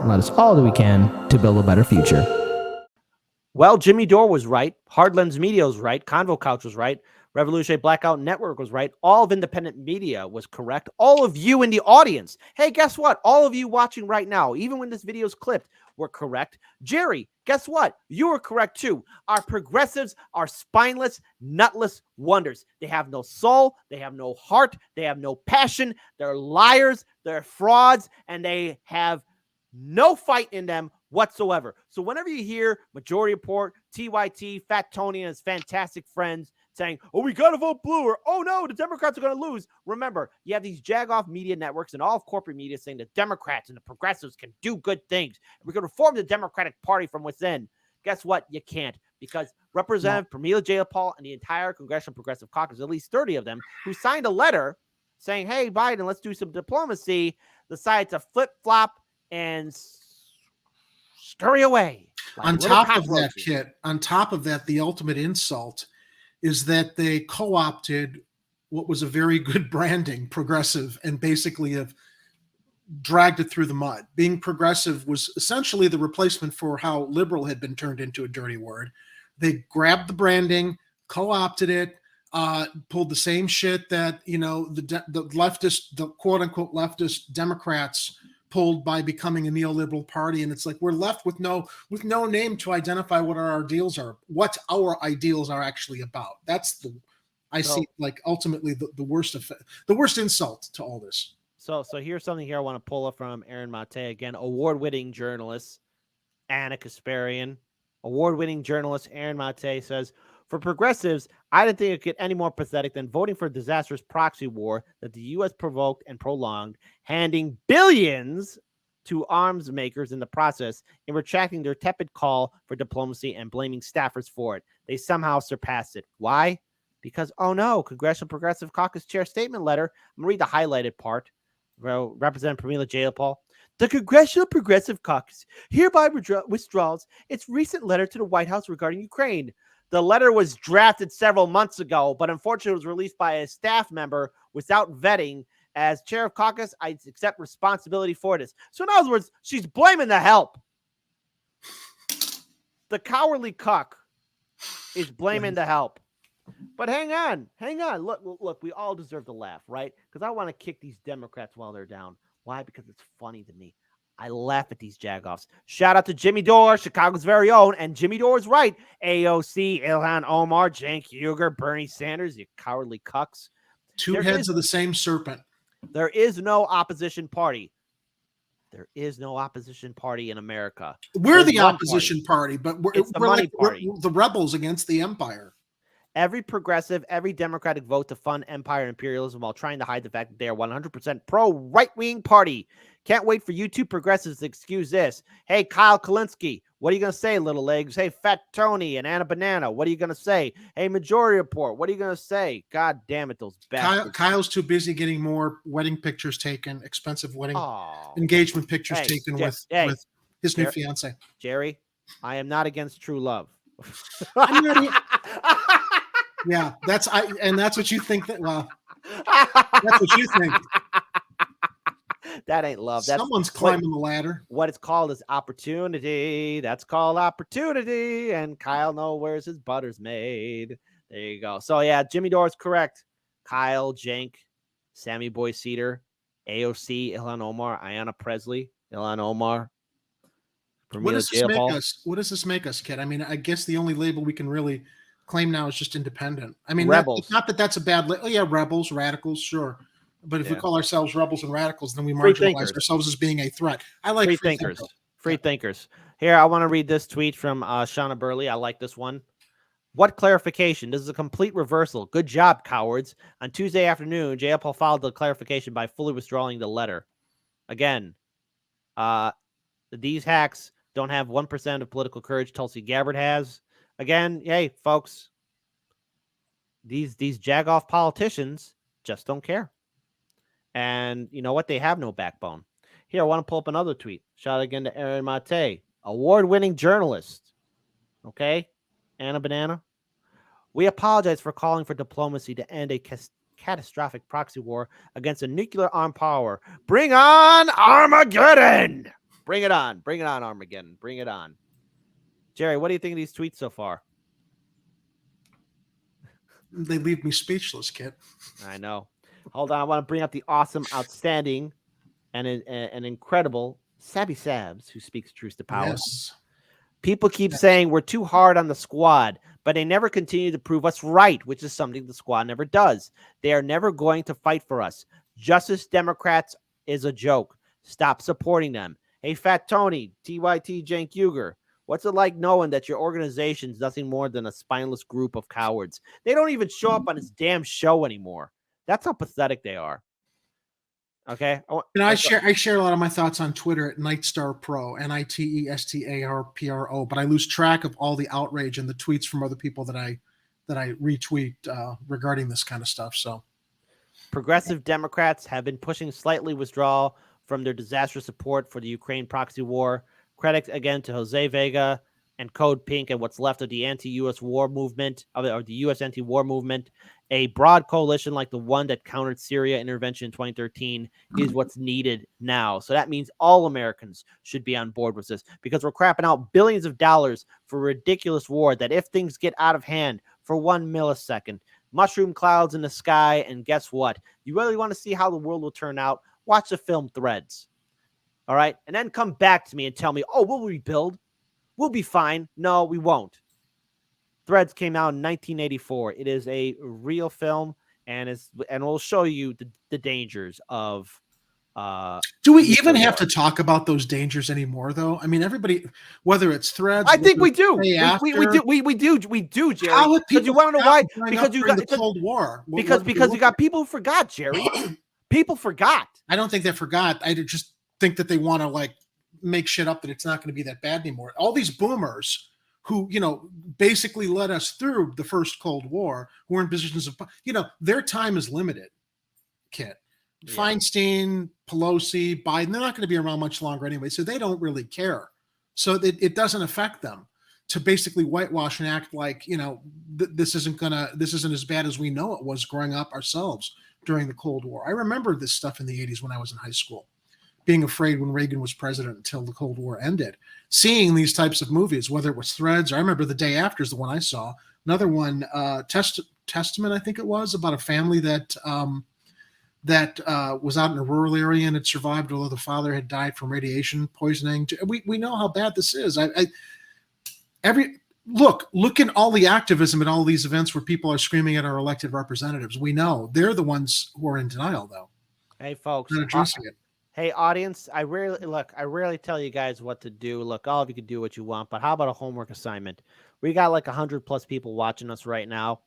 and let us all do we can to build a better future. Well, Jimmy Dore was right. Hardlands Media was right. Convo Couch was right. Revolutionary Blackout Network was right. All of independent media was correct. All of you in the audience, hey, guess what? All of you watching right now, even when this video is clipped, were correct. Jerry, guess what? You were correct too. Our progressives are spineless, nutless wonders. They have no soul. They have no heart. They have no passion. They're liars. They're frauds. And they have no fight in them whatsoever. So whenever you hear Majority Report, TYT, Fat Tony and his fantastic friends saying, oh, we got to vote blue, or oh no, the Democrats are going to lose. Remember, you have these jagoff media networks and all of corporate media saying the Democrats and the progressives can do good things. We can reform the Democratic Party from within. Guess what? You can't, because Representative Pramila Jayapal and the entire Congressional Progressive Caucus, at least 30 of them, who signed a letter saying, hey, Biden, let's do some diplomacy, decided to flip-flop and scurry away. Like on top of that, Kit, on top of that, the ultimate insult is that they co-opted what was a very good branding, progressive, and basically have dragged it through the mud. Being progressive was essentially the replacement for how liberal had been turned into a dirty word. They grabbed the branding, co-opted it, pulled the same shit that, you know, the leftist, the quote-unquote leftist Democrats pulled by becoming a neoliberal party. And it's like we're left with no name to identify what our ideals are, what our ideals are actually about. That's the see like ultimately the worst insult to all this. So here's something here I want to pull up from Aaron Mate, again, award-winning journalist, Anna Kasparian. Award-winning journalist Aaron Mate says, for progressives, I didn't think it could get any more pathetic than voting for a disastrous proxy war that the U.S. provoked and prolonged, handing billions to arms makers in the process and retracting their tepid call for diplomacy and blaming staffers for it. They somehow surpassed it. Why? Because, oh no, Congressional Progressive Caucus Chair statement letter. I'm going to read the highlighted part. Representative Pramila Jayapal. The Congressional Progressive Caucus hereby withdraws its recent letter to the White House regarding Ukraine. The letter was drafted several months ago, but unfortunately was released by a staff member without vetting. As chair of caucus, I accept responsibility for this. So in other words, she's blaming the help. The cowardly cuck is blaming the help. But hang on. Look, we all deserve to laugh, right? Because I want to kick these Democrats while they're down. Why? Because it's funny to me. I laugh at these jagoffs. Shout out to Jimmy Dore, Chicago's very own. And Jimmy Dore is right. AOC, Ilhan Omar, Cenk Uygur, Bernie Sanders, you cowardly cucks. Two heads of the same serpent. There is no opposition party. There is no opposition party in America. We're the opposition party, but we're like we're the rebels against the empire. Every progressive, every Democratic vote to fund empire and imperialism while trying to hide the fact that they are 100% pro-right-wing party. Can't wait for you two progressives to excuse this. Hey, Kyle Kalinske, what are you going to say, little legs? Hey, Fat Tony and Anna Banana, what are you going to say? Hey, Majority Report, what are you going to say? God damn it, those bastards. Kyle's too busy getting more wedding pictures taken, expensive wedding engagement pictures taken with his new fiance. Jerry, I am not against true love. Yeah, that's what you think that's what you think. That ain't love. Someone's climbing the ladder. What it's called is opportunity. That's called opportunity. And Kyle knows where's his butter's made. There you go. So yeah, Jimmy Dore is correct. Kyle, Cenk, Sammy Boy Cedar, AOC, Ilhan Omar, Ayanna Presley, Ilhan Omar. What does this make us? What does this make us, kid? I mean, I guess the only label we can really claim now is just independent. I mean, rebels. Not that that's a bad label. Oh, yeah, rebels, radicals, sure. But if we call ourselves rebels and radicals, then we marginalize ourselves as being a threat. I like free thinkers. Free thinkers. Here, I want to read this tweet from Shauna Burley. I like this one. What clarification? This is a complete reversal. Good job, cowards. On Tuesday afternoon, Jayapal filed the clarification by fully withdrawing the letter. Again, these hacks don't have 1% of political courage Tulsi Gabbard has. Again, hey, folks, these jagoff politicians just don't care. And you know what? They have no backbone. Here, I want to pull up another tweet. Shout out again to Aaron Mate, award-winning journalist. Okay? Anna Banana. We apologize for calling for diplomacy to end a catastrophic proxy war against a nuclear armed power. Bring on Armageddon! Bring it on, Armageddon. Bring it on. Jerry, what do you think of these tweets so far? They leave me speechless, Kit. I know. Hold on, I want to bring up the awesome, outstanding, and an incredible Sabby Sabs who speaks truth to power. Yes. People keep saying we're too hard on the squad, but they never continue to prove us right, which is something the squad never does. They are never going to fight for us. Justice Democrats is a joke. Stop supporting them. Hey, Fat Tony, TYT Cenk Uygur, what's it like knowing that your organization's nothing more than a spineless group of cowards? They don't even show up on this damn show anymore. That's how pathetic they are. Okay. I share a lot of my thoughts on Twitter at Nightstar Pro, NITESTARPRO, but I lose track of all the outrage and the tweets from other people that I retweet regarding this kind of stuff. So progressive Democrats have been pushing slightly withdrawal from their disastrous support for the Ukraine proxy war. Credit again to Jose Vega and Code Pink and what's left of the anti-U.S. war movement, or the U.S. anti-war movement. A broad coalition like the one that countered Syria intervention in 2013 is what's needed now. So that means all Americans should be on board with this, because we're crapping out billions of dollars for a ridiculous war that, if things get out of hand for 1 millisecond, mushroom clouds in the sky, and guess what? You really want to see how the world will turn out? Watch the film Threads. All right? And then come back to me and tell me, oh, we'll rebuild. We'll be fine. No, we won't. Threads came out in 1984. It is a real film, and we'll show you the dangers of. Do we even have to talk about those dangers anymore, though? I mean, everybody, whether it's Threads, I think we do. We do, Jerry. Because you want to know why? Because you got the Cold War. Because you got people who forgot, Jerry. People forgot. I don't think they forgot. I just think that they want to like make shit up that it's not going to be that bad anymore. All these boomers who, basically led us through the first Cold War, who are in positions of, their time is limited, Kit. Yeah. Feinstein, Pelosi, Biden, they're not going to be around much longer anyway, so they don't really care. So it doesn't affect them to basically whitewash and act like, this isn't as bad as we know it was growing up ourselves during the Cold War. I remember this stuff in the 80s when I was in high school, being afraid when Reagan was president until the Cold War ended. Seeing these types of movies, whether it was Threads, I remember The Day After is the one I saw. Another one, Testament, I think it was, about a family that was out in a rural area and had survived, although the father had died from radiation poisoning. We know how bad this is. Look at all the activism at all these events where people are screaming at our elected representatives. We know they're the ones who are in denial, though. Hey, folks. Not addressing it. Hey, audience, I rarely tell you guys what to do. Look, all of you can do what you want, but how about a homework assignment? We got like 100+ people watching us right now.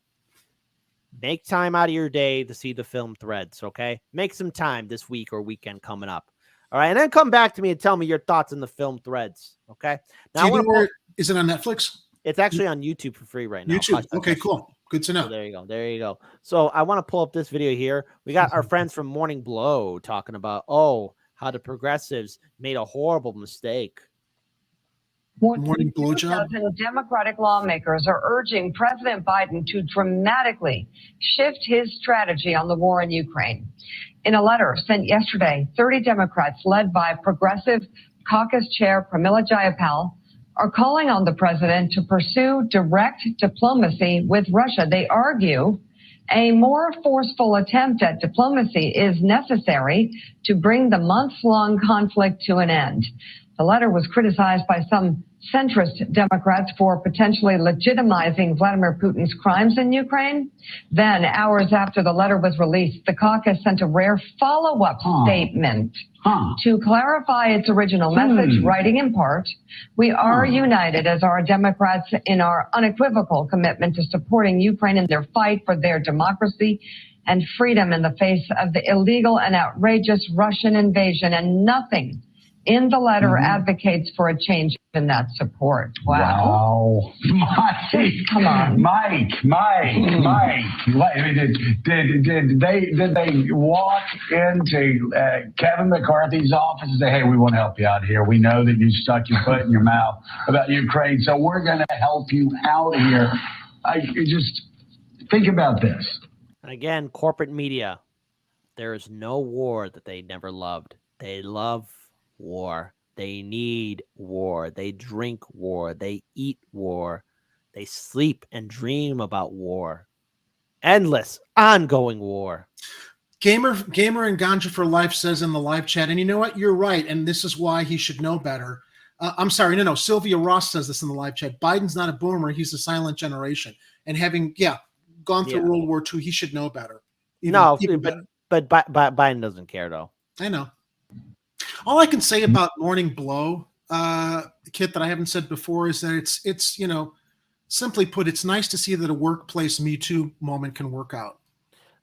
Make time out of your day to see the film Threads, okay? Make some time this week or weekend coming up. All right, and then come back to me and tell me your thoughts on the film Threads, okay? Now, is it on Netflix? It's actually on YouTube for free right now. YouTube, okay, cool. Good to know. So there you go. So I want to pull up this video here. We got our friends from Morning Blow talking about, how the progressives made a horrible mistake. Morning blowjob. Democratic lawmakers are urging President Biden to dramatically shift his strategy on the war in Ukraine. In a letter sent yesterday, 30 Democrats led by Progressive Caucus Chair Pramila Jayapal are calling on the president to pursue direct diplomacy with Russia. They argue a more forceful attempt at diplomacy is necessary to bring the months-long conflict to an end. The letter was criticized by some centrist Democrats for potentially legitimizing Vladimir Putin's crimes in Ukraine. Then, hours after the letter was released, the caucus sent a rare follow-up statement to clarify its original message, writing in part, "We are united as our Democrats in our unequivocal commitment to supporting Ukraine in their fight for their democracy and freedom in the face of the illegal and outrageous Russian invasion," and nothing in the letter advocates for a change in that support. Wow. Mike. Come on. Mike. Did they walk into Kevin McCarthy's office and say, "Hey, we want to help you out here. We know that you stuck your foot in your mouth about Ukraine, so we're going to help you out here." You just think about this. Again, corporate media. There is no war that they never loved. They love war. They need war. They drink war. They eat war. They sleep and dream about war. Endless, ongoing war. Gamer and Ganja for Life says in the live chat, and you know what? You're right, and this is why he should know better. I'm sorry, no. Sylvia Ross says this in the live chat. Biden's not a boomer; he's a silent generation, and having gone through World War II, he should know better. But Biden doesn't care though. I know. All I can say about Morning Blow, Kit, that I haven't said before is that it's simply put, it's nice to see that a workplace Me Too moment can work out.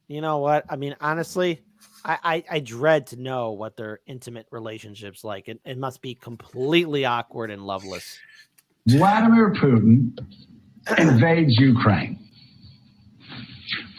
You know what? I mean, honestly, I dread to know what their intimate relationship's like. It must be completely awkward and loveless. Vladimir Putin invades Ukraine.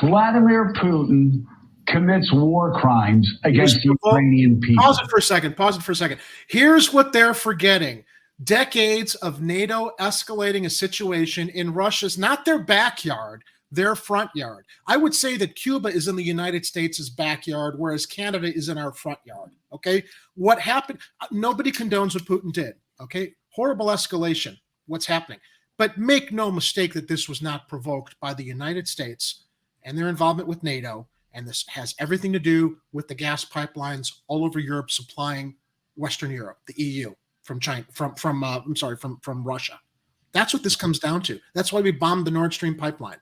Vladimir Putin commits war crimes against Ukrainian people. Pause it for a second. Here's what they're forgetting. Decades of NATO escalating a situation in Russia's, not their backyard, their front yard. I would say that Cuba is in the United States' backyard, whereas Canada is in our front yard. Okay. What happened? Nobody condones what Putin did. Okay. Horrible escalation. What's happening? But make no mistake that this was not provoked by the United States and their involvement with NATO. And this has everything to do with the gas pipelines all over Europe supplying Western Europe, the EU, from China, from Russia. That's what this comes down to. That's why we bombed the Nord Stream pipeline.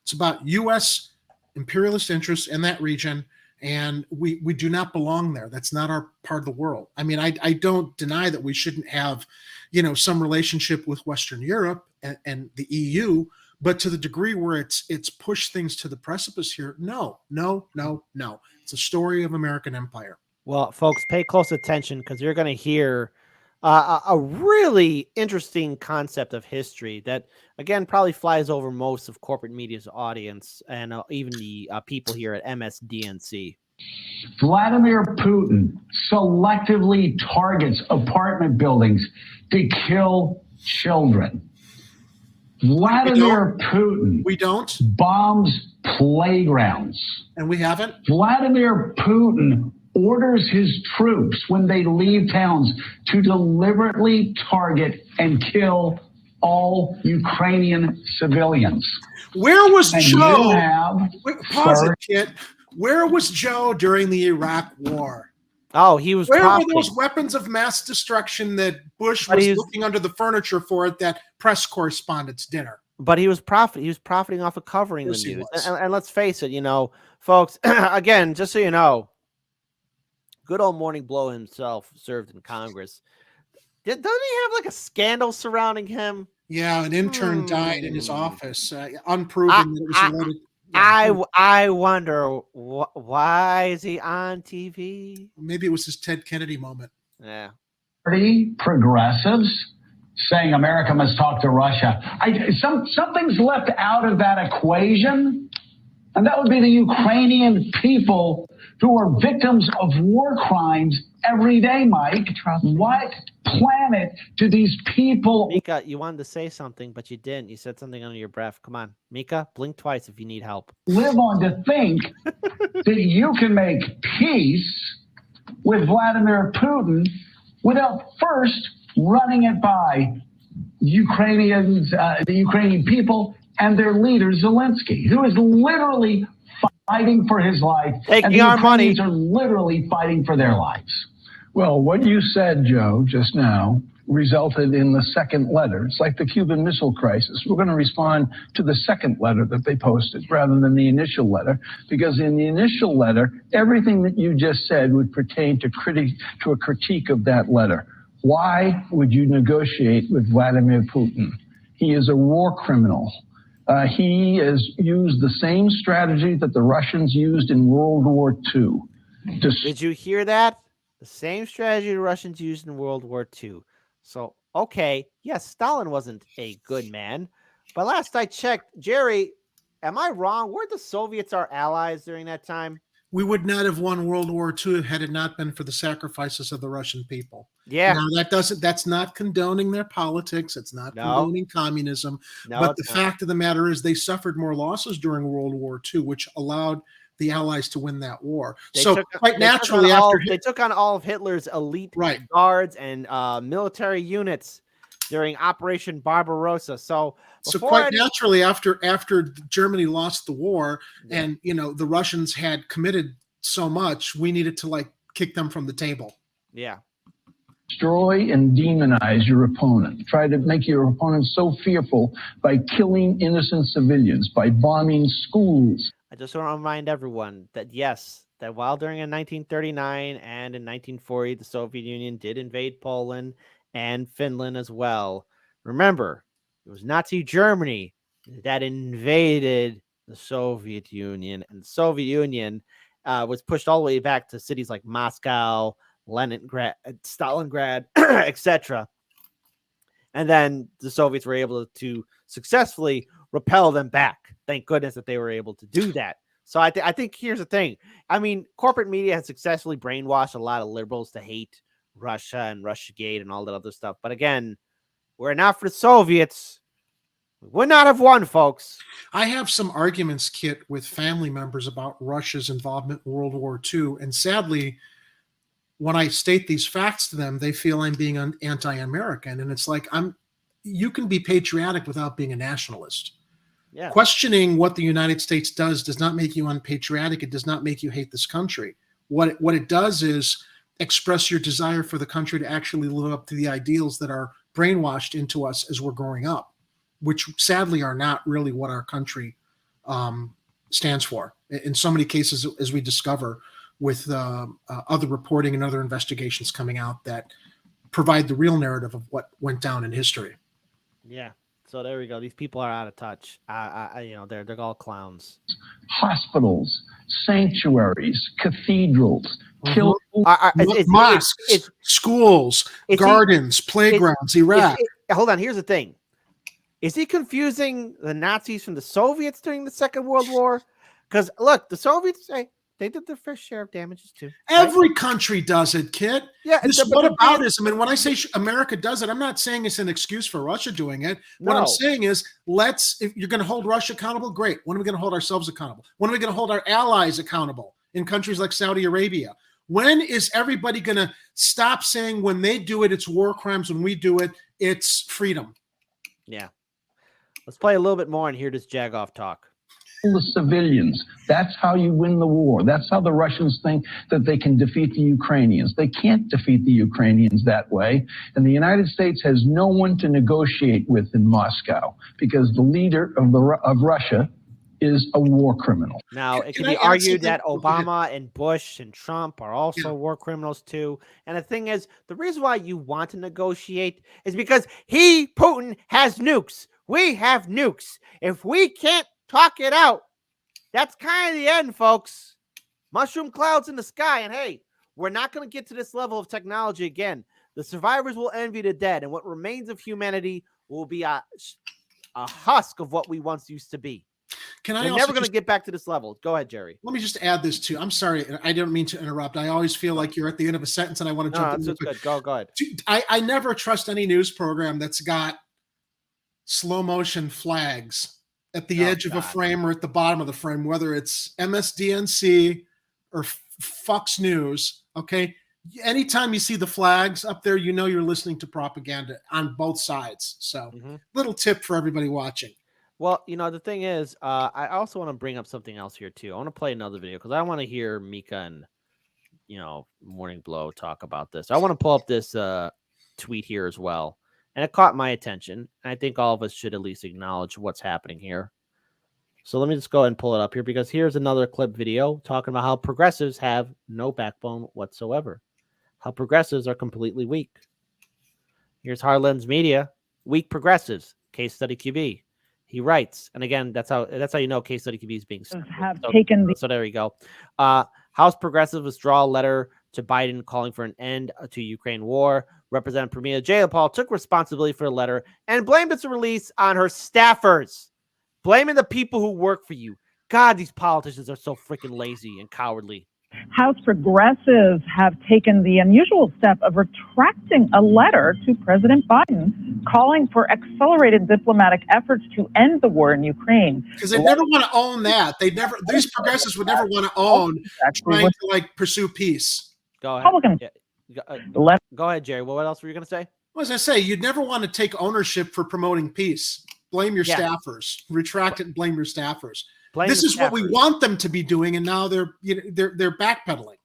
It's about U.S. imperialist interests in that region, and we do not belong there. That's not our part of the world. I mean, I don't deny that we shouldn't have, some relationship with Western Europe and the EU, but to the degree where it's pushed things to the precipice here, no. It's a story of American empire. Well, folks, pay close attention because you're going to hear a really interesting concept of history that, again, probably flies over most of corporate media's audience and even the people here at MSDNC. Vladimir Putin selectively targets apartment buildings to kill children. Vladimir Putin bombs playgrounds. And we haven't? Vladimir Putin orders his troops when they leave towns to deliberately target and kill all Ukrainian civilians. Where was Joe? Pause it, Kit. Where was Joe during the Iraq War? Oh, he was. Where were those weapons of mass destruction that Bush was looking under the furniture for at that press correspondence dinner? But he was profiting off of covering the news. And let's face it, folks. Again, just so you know, good old Morning Blow himself served in Congress. Doesn't he have like a scandal surrounding him? Yeah, an intern died in his office, unproven that it was related. I wonder why is he on TV? Maybe it was his Ted Kennedy moment. Yeah. Pretty progressives saying America must talk to Russia. Something's left out of that equation, and that would be the Ukrainian people who are victims of war crimes every day, Mike. What planet do these people... Mika, you wanted to say something, but you didn't. You said something under your breath. Come on, Mika, blink twice if you need help. Live on to think that you can make peace with Vladimir Putin without first running it by Ukrainians, the Ukrainian people and their leader, Zelensky, who is literally fighting for his life. Taking our money. Are literally fighting for their lives. Well, what you said, Joe, just now resulted in the second letter. It's like the Cuban Missile Crisis. We're going to respond to the second letter that they posted rather than the initial letter, because in the initial letter, everything that you just said would pertain to a critique of that letter. Why would you negotiate with Vladimir Putin? He is a war criminal. He has used the same strategy that the Russians used in World War II. Did you hear that? The same strategy the Russians used in World War II. So, okay, yes, Stalin wasn't a good man. But last I checked, Jerry, am I wrong? Weren't the Soviets our allies during that time? We would not have won World War II had it not been for the sacrifices of the Russian people. Yeah. Now, that's not condoning their politics. It's not condoning communism. But the fact of the matter is they suffered more losses during World War II, which allowed the Allies to win that war. They So took- quite they naturally, took on all- after they took on all of Hitler's elite Right. guards and military units during Operation Barbarossa. So quite naturally, after Germany lost the war, and the Russians had committed so much, we needed to like kick them from the table. Yeah. Destroy and demonize your opponent. Try to make your opponent so fearful by killing innocent civilians, by bombing schools. I just want to remind everyone that yes, that while during in 1939 and in 1940, the Soviet Union did invade Poland and Finland as well. Remember, it was Nazi Germany that invaded the Soviet Union, and the Soviet Union was pushed all the way back to cities like Moscow, Leningrad, Stalingrad, etc. And then the Soviets were able to successfully repel them back. Thank goodness that they were able to do that. So I think here's the thing. I mean, corporate media has successfully brainwashed a lot of liberals to hate Russia and Russiagate and all that other stuff. But again, were it not for the Soviets, we would not have won, folks. I have some arguments, Kit, with family members about Russia's involvement in World War II. And sadly, when I state these facts to them, they feel I'm being anti-American. And it's like, you can be patriotic without being a nationalist. Yeah. Questioning what the United States does not make you unpatriotic. It does not make you hate this country. What it does is express your desire for the country to actually live up to the ideals that are brainwashed into us as we're growing up, which sadly are not really what our country stands for. In so many cases, as we discover with other reporting and other investigations coming out that provide the real narrative of what went down in history. Yeah. So there we go. These people are out of touch. They're all clowns. Hospitals, sanctuaries, cathedrals, mosques, schools, gardens, playgrounds, Iraq. Hold on. Here's the thing. Is he confusing the Nazis from the Soviets during the Second World War? Because look, the Soviets they did their fair share of damages too. Every country does it, kid. Yeah. This whataboutism. And when I say America does it, I'm not saying it's an excuse for Russia doing it. What I'm saying is, if you're going to hold Russia accountable, great. When are we going to hold ourselves accountable? When are we going to hold our allies accountable in countries like Saudi Arabia? When is everybody going to stop saying when they do it, it's war crimes. When we do it, it's freedom. Yeah. Let's play a little bit more and hear this Jagoff talk. The civilians. That's how you win the war. That's how the Russians think that they can defeat the Ukrainians. They can't defeat the Ukrainians that way. And the United States has no one to negotiate with in Moscow because the leader of Russia is a war criminal. Now, it can be argued that Obama and Bush and Trump are also war criminals too. And the thing is, the reason why you want to negotiate is because Putin, has nukes. We have nukes. If we can't talk it out, that's kind of the end, folks. Mushroom clouds in the sky. And hey, we're not going to get to this level of technology again. The survivors will envy the dead, and what remains of humanity will be a husk of what we once used to be. We're never going to get back to this level. Go ahead, Jerry. Let me just add this too. I'm sorry, I don't mean to interrupt. I always feel like you're at the end of a sentence and I want to jump in. That's good. Go ahead. I never trust any news program that's got slow motion flags at the edge of a frame or at the bottom of the frame, whether it's MSDNC or Fox News. Okay. Anytime you see the flags up there, you know you're listening to propaganda on both sides. So little tip for everybody watching. Well, the thing is, I also want to bring up something else here too. I want to play another video because I want to hear Mika and, Morning Blow talk about this. I want to pull up this tweet here as well. And it caught my attention. And I think all of us should at least acknowledge what's happening here. So let me just go ahead and pull it up here because here's another clip video talking about how progressives have no backbone whatsoever. How progressives are completely weak. Here's Harlan's Media, weak progressives, case study QB. He writes, and again, that's how you know case study QB is being so there you go. House progressives withdraw a letter to Biden calling for an end to Ukraine war. Representative Premier Jayapal took responsibility for the letter and blamed its release on her staffers, blaming the people who work for you. God, these politicians are so freaking lazy and cowardly. House progressives have taken the unusual step of retracting a letter to President Biden calling for accelerated diplomatic efforts to end the war in Ukraine. Because they never want to own that. These progressives would never want to own trying to like pursue peace. Go ahead. Yeah. Go ahead, Jerry. What else were you going to say? Well, as I say, you'd never want to take ownership for promoting peace. Blame your staffers. Retract it and blame your staffers. This is what we want them to be doing, and now they're backpedaling.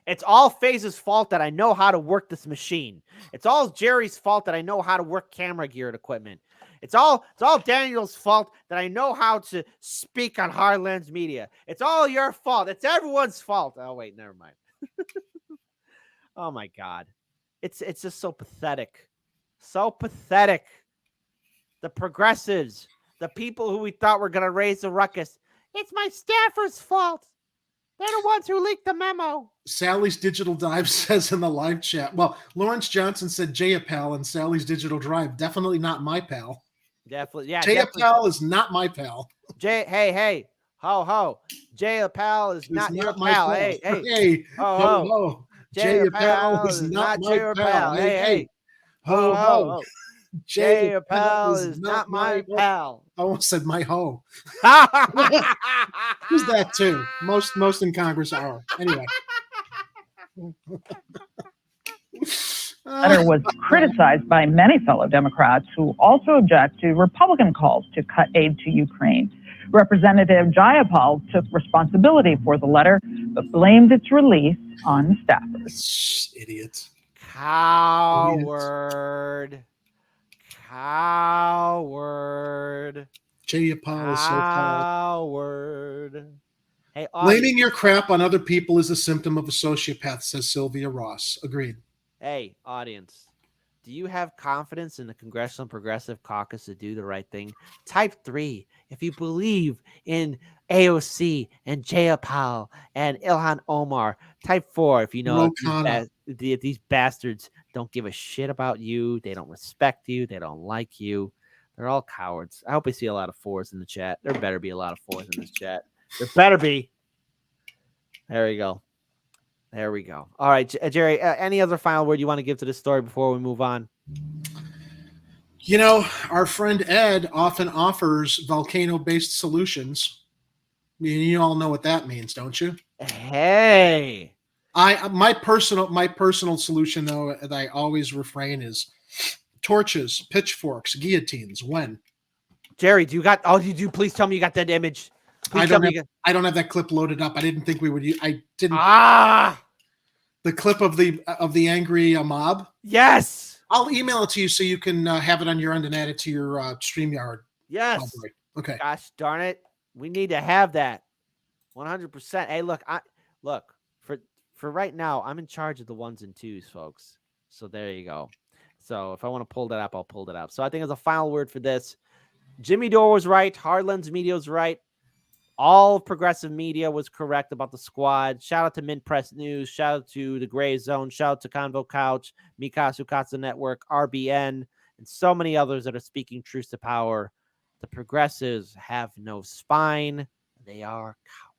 It's all FaZe's fault that I know how to work this machine. It's all Jerry's fault that I know how to work camera gear and equipment. It's all Daniel's fault that I know how to speak on Hardlands Media. It's all your fault. It's everyone's fault. Oh wait, never mind. Oh my God, it's just so pathetic, so pathetic. The progressives, the people who we thought were gonna raise the ruckus. It's my staffers' fault. They're the ones who leaked the memo. Sally's Digital Dive says in the live chat. Well, Lawrence Johnson said Jayapal and Sally's Digital Drive. Definitely not my pal. Definitely, yeah. Jayapal is not my pal. Hey, ho. Jayapal is not your pal. Hey, ho. Jayapal is not your pal. Hey, ho. Jayapal is not my pal. I almost said my ho. Who's that too? Most in Congress are. Anyway. Letter was criticized by many fellow Democrats who also object to Republican calls to cut aid to Ukraine. Representative Jayapal took responsibility for the letter, but blamed its release on staffers. Idiot. Coward. Jayapal is so coward. Hey, blaming your crap on other people is a symptom of a sociopath, says Sylvia Ross. Agreed. Hey, audience, do you have confidence in the Congressional Progressive Caucus to do the right thing? Type 3 if you believe in AOC and Jayapal and Ilhan Omar. Type 4 if you know these bastards don't give a shit about you. They don't respect you. They don't like you. They're all cowards. I hope I see a lot of 4s in the chat. There better be a lot of 4s in this chat. There better be. There we go. All right, Jerry, any other final word you want to give to this story before we move on? You know, our friend Ed often offers volcano-based solutions. You all know what that means, don't you? Hey. My personal solution, though, that I always refrain is torches, pitchforks, guillotines. When? Jerry, do you got? Oh, you please tell me you got that image. I don't have that clip loaded up. I didn't think we would. I didn't. The clip of the angry mob. Yes. I'll email it to you so you can have it on your end and add it to your StreamYard. Yes. Library. Okay. Gosh darn it, we need to have that. 100%. Hey, look, for right now, I'm in charge of the 1s and 2s, folks. So there you go. So if I want to pull that up, I'll pull that up. So I think as a final word for this, Jimmy Dore was right. Hardlands Media was right. All progressive media was correct about the squad. Shout out to Mint Press News. Shout out to the Gray Zone. Shout out to Convo Couch, Mikasu Katsu Network, RBN, and so many others that are speaking truth to power. The progressives have no spine. They are cowards.